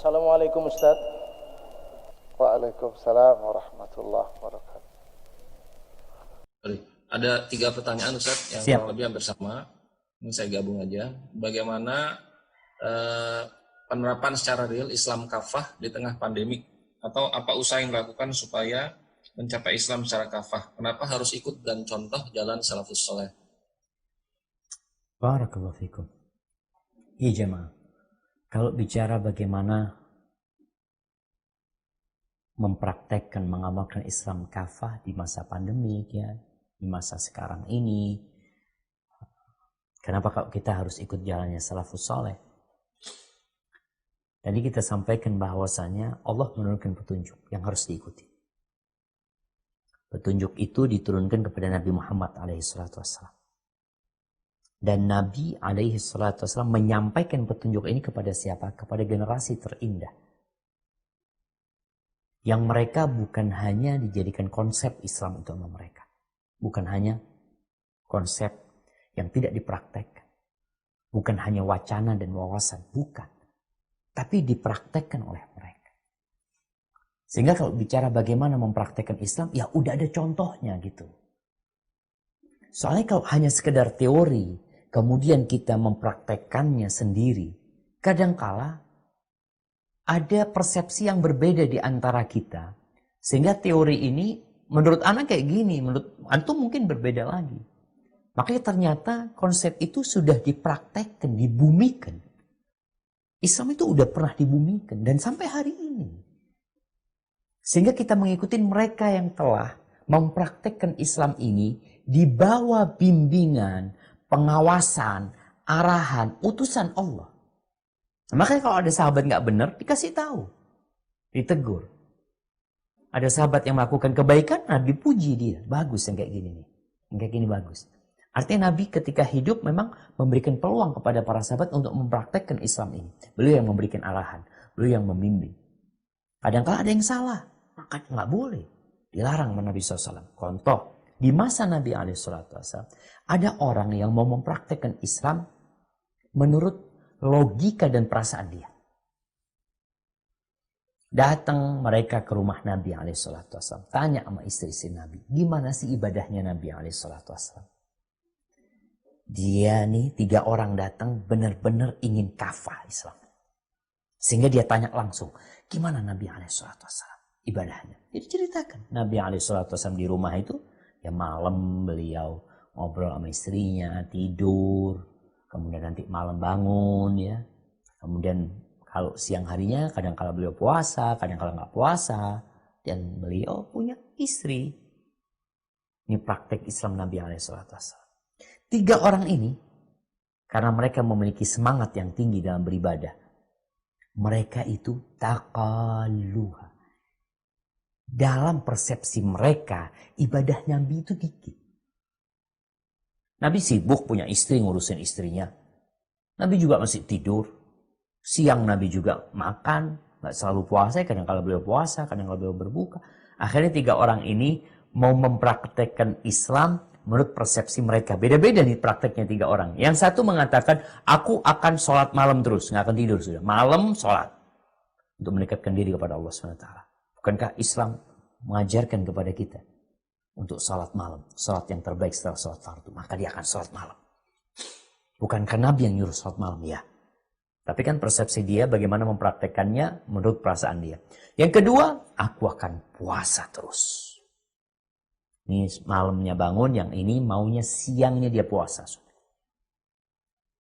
Assalamualaikum Ustaz. Waalaikumsalam warahmatullahi wabarakatuh. Ada 3 pertanyaan Ustaz yang kurang lebih hampir sama. Ini saya gabung aja. Bagaimana penerapan secara real Islam kafah di tengah pandemi? Atau apa usaha yang dilakukan supaya mencapai Islam secara kafah? Kenapa harus ikut dan contoh jalan salafus soleh? Barakallahu fikum. Iya jemaah. Kalau bicara bagaimana mempraktekkan, mengamalkan Islam kafah di masa pandemi, ya, di masa sekarang ini, kenapa kalau kita harus ikut jalannya salafus soleh? Tadi kita sampaikan bahwasanya Allah menurunkan petunjuk yang harus diikuti. Petunjuk itu diturunkan kepada Nabi Muhammad SAW. Dan Nabi SAW menyampaikan petunjuk ini kepada siapa? Kepada generasi terindah. Yang mereka bukan hanya dijadikan konsep Islam untuk mereka. Bukan hanya konsep yang tidak dipraktekkan. Bukan hanya wacana dan wawasan. Bukan. Tapi dipraktekkan oleh mereka. Sehingga kalau bicara bagaimana mempraktekkan Islam, ya udah ada contohnya gitu. Soalnya kalau hanya sekedar teori, kemudian kita mempraktekkannya sendiri, kadangkala ada persepsi yang berbeda di antara kita. Sehingga teori ini menurut anak kayak gini, menurut antum mungkin berbeda lagi. Makanya ternyata konsep itu sudah dipraktekkan, dibumikan. Islam itu udah pernah dibumikan dan sampai hari ini. Sehingga kita mengikuti mereka yang telah mempraktekkan Islam ini di bawah bimbingan, pengawasan, arahan, utusan Allah. Makanya kalau ada sahabat nggak benar, dikasih tahu, ditegur. Ada sahabat yang melakukan kebaikan, Nabi puji dia, bagus yang kayak gini nih, yang kayak gini bagus. Artinya Nabi ketika hidup memang memberikan peluang kepada para sahabat untuk mempraktekkan Islam ini. Beliau yang memberikan arahan, beliau yang membimbing. Kadang-kadang ada yang salah, maka nggak boleh, dilarang Nabi SAW. Contoh, di masa Nabi SAW, ada orang yang mau mempraktekkan Islam menurut logika dan perasaan dia. Datang mereka ke rumah Nabi SAW. Tanya sama istri-istri Nabi. Gimana sih ibadahnya Nabi SAW? Dia nih 3 orang datang benar-benar ingin kafah Islam. Sehingga dia tanya langsung. Gimana Nabi SAW ibadahnya? Jadi ceritakan. Nabi SAW di rumah itu. Ya malam beliau ngobrol sama istrinya. Tidur. Kemudian nanti malam bangun ya. Kemudian kalau siang harinya kadang-kala beliau puasa, kadang-kala nggak puasa. Dan beliau punya istri. Ini praktek Islam Nabi SAW. 3 orang ini, karena mereka memiliki semangat yang tinggi dalam beribadah. Mereka itu taqalluha. Dalam persepsi mereka, ibadah Nabi itu dikit. Nabi sibuk punya istri, ngurusin istrinya. Nabi juga masih tidur. Siang Nabi juga makan, nggak selalu puasa, kadang-kala beliau puasa, kadang-kala beliau berbuka. Akhirnya 3 orang ini mau mempraktekkan Islam menurut persepsi mereka. Beda-beda nih prakteknya 3 orang. Yang satu mengatakan, aku akan sholat malam terus, nggak akan tidur sudah. Malam sholat. Untuk mendekatkan diri kepada Allah SWT. Bukankah Islam mengajarkan kepada kita untuk sholat malam? Sholat yang terbaik setelah sholat fardu. Maka dia akan sholat malam. Bukankah Nabi yang nyuruh sholat malam? Ya. Tapi kan persepsi dia bagaimana mempraktekannya menurut perasaan dia. Yang kedua, aku akan puasa terus. Ini malamnya bangun, yang ini maunya siangnya dia puasa.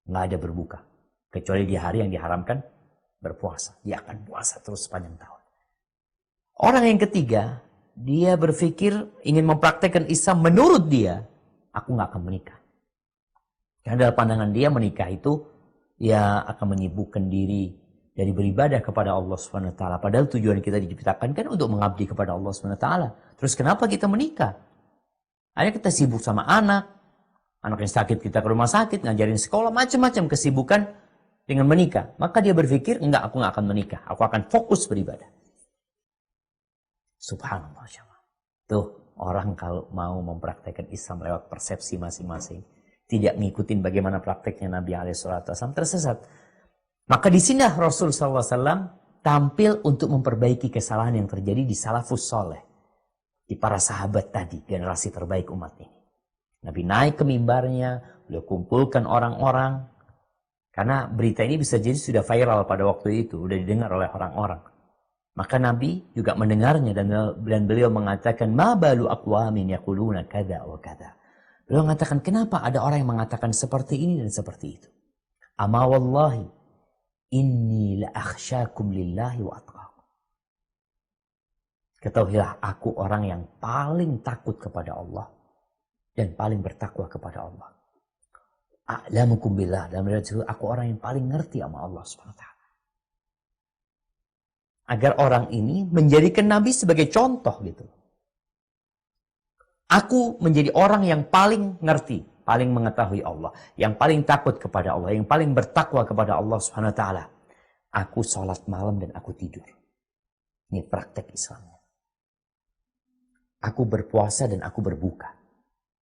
Nggak ada berbuka. Kecuali di hari yang diharamkan berpuasa. Dia akan puasa terus sepanjang tahun. Orang yang ketiga, dia berpikir ingin mempraktekkan Islam menurut dia. Aku nggak akan menikah. Karena dalam pandangan dia menikah itu ya akan menyibukkan diri dari beribadah kepada Allah SWT. Padahal tujuan kita diciptakan kan untuk mengabdi kepada Allah SWT. Terus kenapa kita menikah? Akhirnya kita sibuk sama anak yang sakit kita ke rumah sakit, ngajarin sekolah, macam-macam kesibukan dengan menikah. Maka dia berpikir, enggak, aku nggak akan menikah. Aku akan fokus beribadah. Subhanallah. Tuh, orang kalau mau mempraktekkan Islam lewat persepsi masing-masing, tidak ngikutin bagaimana prakteknya Nabi SAW, tersesat. Maka di sini Rasul SAW tampil untuk memperbaiki kesalahan yang terjadi di salafus soleh. Di para sahabat tadi, generasi terbaik umat ini. Nabi naik ke mimbarnya, beliau kumpulkan orang-orang. Karena berita ini bisa jadi sudah viral pada waktu itu, sudah didengar oleh orang-orang. Maka Nabi juga mendengarnya dan beliau mengatakan, ma balu aqwamin yaquluna kada wa kada. Beliau mengatakan, kenapa ada orang yang mengatakan seperti ini dan seperti itu. Ama wallahi, inni la akhsyakum lillahi wa atqakum. Ketahuilah aku orang yang paling takut kepada Allah dan paling bertakwa kepada Allah. A'lamukum billah, dan aku orang yang paling ngerti sama Allah SWT. Agar orang ini menjadikan Nabi sebagai contoh gitu. Aku menjadi orang yang paling ngerti, paling mengetahui Allah, yang paling takut kepada Allah, yang paling bertakwa kepada Allah SWT. Aku sholat malam dan aku tidur. Ini praktek Islamnya. Aku berpuasa dan aku berbuka.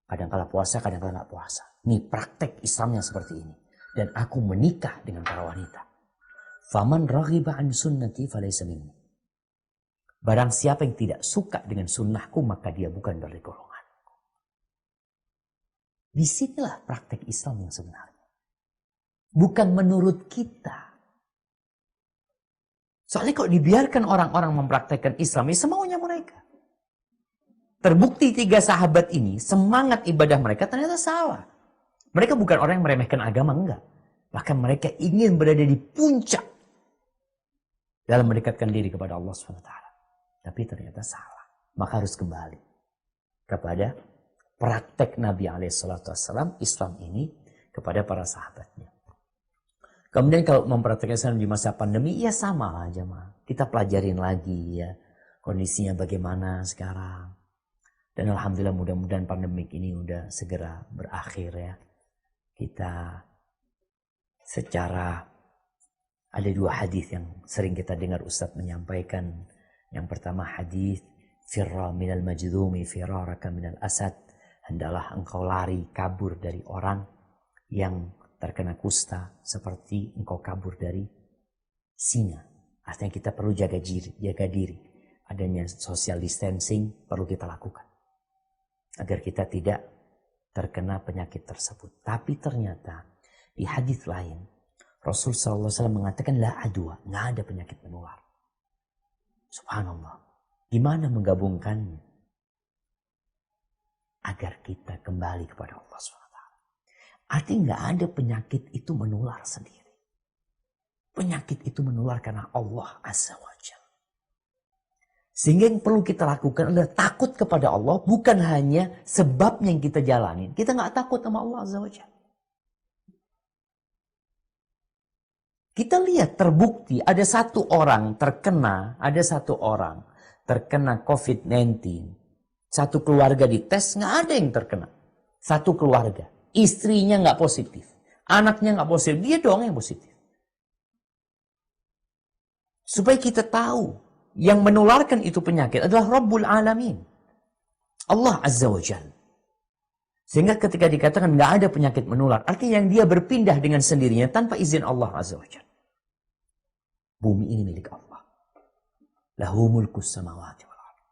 Kadang-kala puasa, kadang-kala nggak puasa. Ini praktek Islamnya seperti ini. Dan aku menikah dengan para wanita. Faman raghiba an sunnati falaysa minni. Barang siapa yang tidak suka dengan sunnahku, maka dia bukan dari golonganku. Disinilah praktek Islam yang sebenarnya. Bukan menurut kita. Soalnya kalau dibiarkan orang-orang mempraktekkan Islam, ya semaunya mereka. Terbukti 3 sahabat ini, semangat ibadah mereka ternyata salah. Mereka bukan orang yang meremehkan agama, enggak. Bahkan mereka ingin berada di puncak dalam mendekatkan diri kepada Allah SWT. Tapi ternyata salah. Maka harus kembali kepada praktek Nabi SAW, Islam ini, kepada para sahabatnya. Kemudian kalau mempraktekkan Islam di masa pandemi, ya sama lah jemaah. Kita pelajarin lagi ya, kondisinya bagaimana sekarang. Dan alhamdulillah mudah-mudahan pandemik ini udah segera berakhir ya. Kita secara, ada 2 hadis yang sering kita dengar Ustadz menyampaikan. Yang pertama hadis, firra minal majdumi firaraka minal asad. Hendaklah engkau lari, kabur dari orang yang terkena kusta seperti engkau kabur dari singa. Artinya kita perlu jaga diri. Adanya social distancing perlu kita lakukan. Agar kita tidak terkena penyakit tersebut. Tapi ternyata di hadis lain Rasul SAW mengatakan la adwa, nggak ada penyakit menular. Subhanallah. Gimana menggabungkannya? Agar kita kembali kepada Allah SWT. Artinya nggak ada penyakit itu menular sendiri. Penyakit itu menular karena Allah Azza wa Jalla. Sehingga yang perlu kita lakukan adalah takut kepada Allah, bukan hanya sebabnya yang kita jalanin. Kita nggak takut sama Allah Azza wa Jalla. Kita lihat terbukti ada satu orang terkena COVID-19. Satu keluarga dites, nggak ada yang terkena. Satu keluarga. Istrinya nggak positif. Anaknya nggak positif. Dia doang yang positif. Supaya kita tahu. Yang menularkan itu penyakit adalah Rabbul Alamin. Allah Azza wa Jalla. Sehingga ketika dikatakan nggak ada penyakit menular, artinya yang dia berpindah dengan sendirinya tanpa izin Allah Azza wa Jalla. Bumi ini milik Allah. Lahu mulkus samawati wal ardh.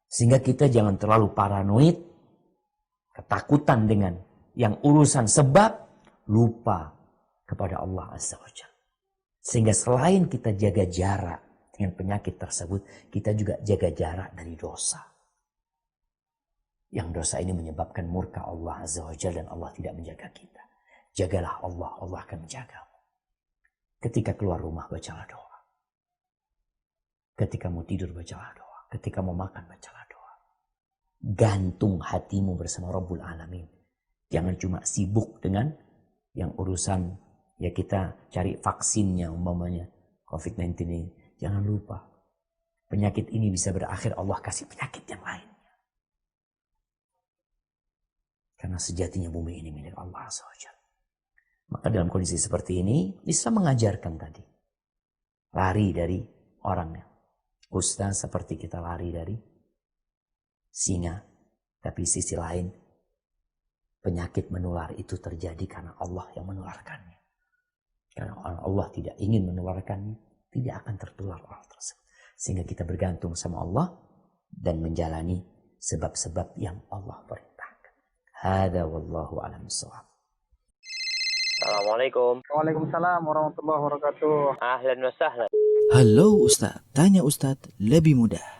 Sehingga kita jangan terlalu paranoid, ketakutan dengan yang urusan sebab, lupa kepada Allah Azza wa Jalla. Sehingga selain kita jaga jarak dengan penyakit tersebut, kita juga jaga jarak dari dosa. Yang dosa ini menyebabkan murka Allah Azza wa Jalla dan Allah tidak menjaga kita. Jagalah Allah, Allah akan menjagamu. Ketika keluar rumah, bacalah doa. Ketika mau tidur, bacalah doa. Ketika mau makan, bacalah doa. Gantung hatimu bersama Rabbul Alamin. Jangan cuma sibuk dengan yang urusan, ya kita cari vaksinnya umpamanya COVID-19 ini. Jangan lupa, penyakit ini bisa berakhir Allah kasih penyakit yang lain. Karena sejatinya bumi ini milik Allah Azza wa Jalla. Maka dalam kondisi seperti ini, Islam mengajarkan tadi. Lari dari orangnya. Kusta seperti kita lari dari singa. Tapi sisi lain, penyakit menular itu terjadi karena Allah yang menularkannya. Karena Allah tidak ingin menularkannya. tidak akan tertular hal tersebut. Sehingga kita bergantung sama Allah dan menjalani sebab-sebab yang Allah perintahkan. Hada wallahu a'lam bishawab. Assalamualaikum. Waalaikumsalam warahmatullahi wabarakatuh. Ahlan wa sahlan. Halo Ustadz, tanya Ustadz lebih mudah.